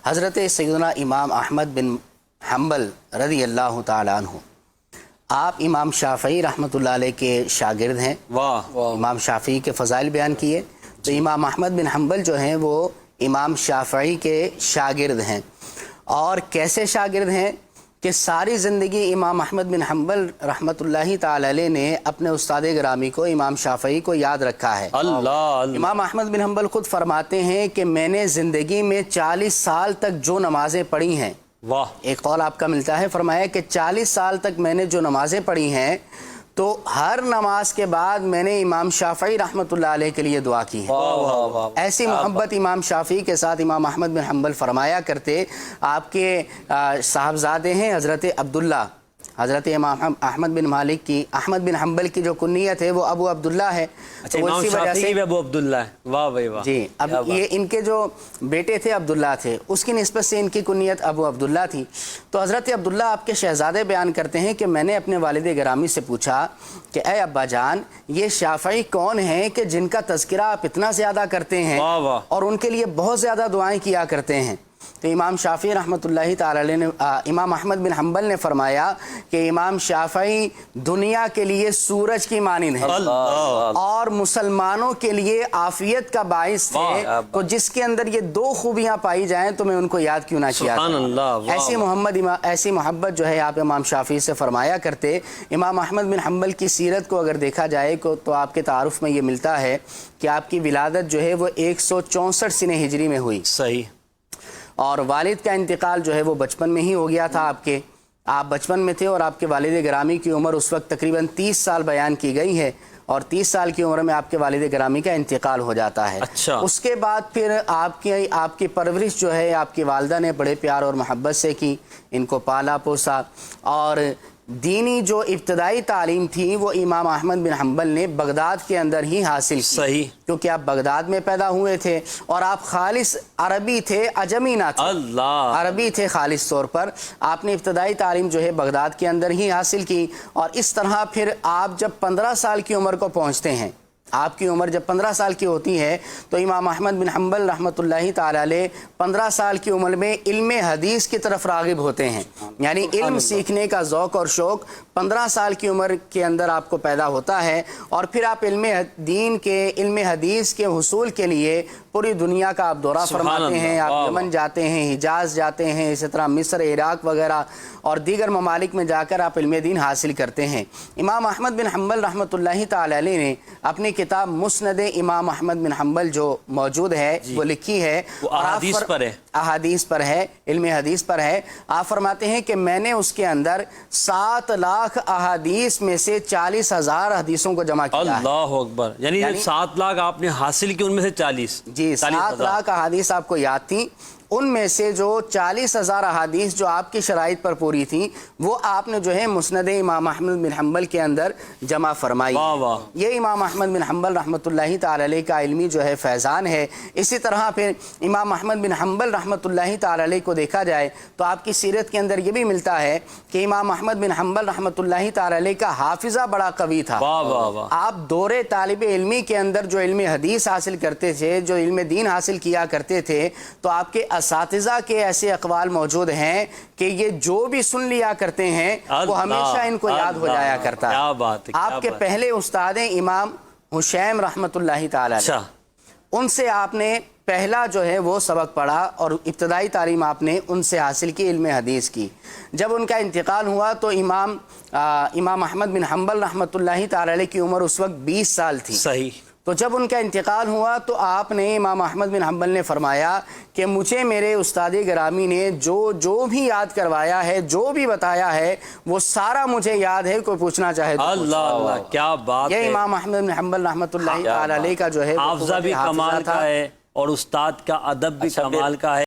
हज़रत सैयदना इमाम अहमद बिन हम्बल रज़ी अल्लाह ताला अन्हु, आप इमाम शाफ़ई रहमतुल्लाह अलैह के शागिर्द हैं। वाह। इमाम शाफ़ई के फ़ज़ाइल बयान किए तो इमाम अहमद बिन हम्बल जो हैं वो इमाम शाफ़ई के शागिर्द हैं। और कैसे शागिर्द हैं कि सारी ज़िंदगी इमाम अहमद बिन हम्बल रहमतुल्लाहि ताला अलैह ने अपने उस्ताद गिरामी को इमाम शाफ़ई को याद रखा है। अल्लाह। इमाम अहमद बिन हम्बल खुद फरमाते हैं कि मैंने ज़िंदगी में 40 साल तक जो नमाज़ें पढ़ी हैं, वाह, एक कौल आपका मिलता है, फरमाया कि 40 साल तक मैंने जो नमाज़ें पढ़ी हैं तो हर नमाज के बाद मैंने इमाम शाफ़ई रहमतुल्लाह अलैह के लिए दुआ की है। ऐसी मोहब्बत इमाम शाफ़ई के साथ इमाम अहमद बिन हम्बल फरमाया करते। आपके साहबजादे हैं हज़रत अब्दुल्ला, हज़रत इमाम अहमद बिन मालिक की, अहमद बिन हम्बल की जो कुन्नियत है वो अबू अब्दुल्ला है। अच्छा, तो इसी वजह से अबू अब्दुल्ला है। वाह भाई वाह जी। अब ये इनके जो बेटे थे अब्दुल्ला थे, उसकी निस्बत से इनकी कुन्नियत अबू अब्दुल्ला थी। तो हज़रत अब्दुल्ला आपके शहज़ादे बयान करते हैं कि मैंने अपने वालिद गिरामी से पूछा कि ऐ अब्बा जान, ये शाफ़ई कौन हैं कि जिनका तज़किरा आप इतना ज़्यादा करते हैं और उनके लिए बहुत ज़्यादा दुआएँ किया करते हैं। तो इमाम शाफ़ई रहमतुल्लाहि ताला अलैह ने इमाम अहमद बिन हम्बल ने फरमाया कि इमाम शाफ़ई दुनिया के लिए सूरज की मानिंद है और मुसलमानों के लिए आफियत का बाइस थे। तो जिसके अंदर ये दो खूबियाँ पाई जाएं तो मैं उनको याद क्यों ना किया। ऐसी मोहब्बत जो है आप इमाम शाफ़ई से फरमाया करते। इमाम अहमद बिन हम्बल की सीरत को अगर देखा जाए तो आपके तारुफ में ये मिलता है कि आपकी विलादत जो है वो 164 सिने हिजरी में हुई। सही। और वालिद का इंतकाल जो है वो बचपन में ही हो गया था। आप बचपन में थे और आपके वालिद गिरामी की उम्र उस वक्त तकरीबन 30 साल बयान की गई है और 30 साल की उम्र में आपके वालिद गिरामी का इंतकाल हो जाता है। अच्छा। उसके बाद फिर आपकी परवरिश जो है आपकी वालदा ने बड़े प्यार और मोहब्बत से की, इनको पाला पोसा और दीनी जो इब्तदाई तालीम थी वो इमाम अहमद बिन हम्बल ने बगदाद के अंदर ही हासिल की। सही। क्योंकि आप बगदाद में पैदा हुए थे और आप खालिस अरबी थे, अजमी ना थे। अल्लाह। अरबी थे खालिस तौर पर। आपने इब्तदाई तालीम जो है बगदाद के अंदर ही हासिल की और इस तरह फिर आप जब 15 साल की उम्र को पहुँचते हैं, आपकी उम्र जब 15 साल की होती है तो इमाम अहमद बिन हम्बल रहमतुल्लाहि ताला अलैह 15 साल की उम्र में इल्म हदीस की तरफ रागिब होते हैं। यानी इल्म सीखने का ज़ौक़ और शौक़ 15 साल की उम्र के अंदर आपको पैदा होता है और फिर आप इल्म हदीस के हुसूल के लिए पूरी दुनिया का आप दौरा फरमाते हैं। आप यमन जाते हैं, हिजाज जाते हैं, इसी तरह मिस्र, इराक वगैरह और दीगर ममालिक में जाकर आप इल्म दीन हासिल करते हैं। इमाम अहमद बिन हम्बल रहमतुल्लाहि ताला अलैह ने अपनी किताब मुस्नद इमाम अहमद बिन हम्बल जो मौजूद है वो लिखी है, अहादीस पर है, इल्म हदीस पर है। आप फरमाते हैं कि मैंने उसके अंदर 7 लाख अहादीस में से 40,000 हदीसों को जमा किया। अल्लाह अकबर। यानी 7 लाख आपने हासिल की, उनमें से 40 जी 7 लाख अहादीस आपको याद थी। उनमें से जो 40,000 अहादीस जो आपकी शराइत पर पूरी थी वो आपने जो है मुस्नद इमाम अहमद बिन हम्बल के अंदर जमा फरमाई। ये इमाम अहमद बिन हम्बल रहमतुल्लाहि ताला अलैह का इल्मी जो है फैज़ान है। इसी तरह फिर इमाम अहमद बिन हम्बल रहमतुल्लाहि ताला अलैह को देखा जाए तो आपकी सीरत के अंदर ये भी मिलता है कि इमाम अहमद बिन हम्बल रहमतुल्लाहि ताला अलैह का हाफिज़ा बड़ा कवी था। आप दौरे तालिब इल्मी के अंदर जो इल्म हदीस हासिल करते थे, जो इल्म दीन हासिल किया करते थे, तो आपके असातिज़ा के ऐसे अक़वाल मौजूद हैं कि ये जो भी सुन लिया करते हैं वो हमेशा इनको याद हो जाया करता है। क्या बात है। आपके पहले उस्ताद इमाम हुशैम रहमतुल्लाहि ताला अलैह, उनसे आपने पहला जो है वो सबक पढ़ा और इब्तदाई तालीम आपने उनसे हासिल की, इल्म हदीस की। जब उनका इंतकाल हुआ तो इमाम अहमद बिन हम्बल रहमतुल्लाहि ताला अलैह की उम्र उस वक्त 20 साल थी। सही। तो जब उनका इंतकाल हुआ तो आपने इमाम अहमद बिन हम्बल ने फरमाया कि मुझे मेरे उस्ताद गिरामी ने जो भी याद करवाया है, जो भी बताया है, वो सारा मुझे याद है, कोई पूछना चाहे तो। अल्लाह, क्या बात है। ये इमाम अहमद बिन हम्बल रहमतुल्लाहि ताला अलैह का जो है हाफ़िज़ा भी कमाल का है और उस्ताद का अदब भी कमाल का है।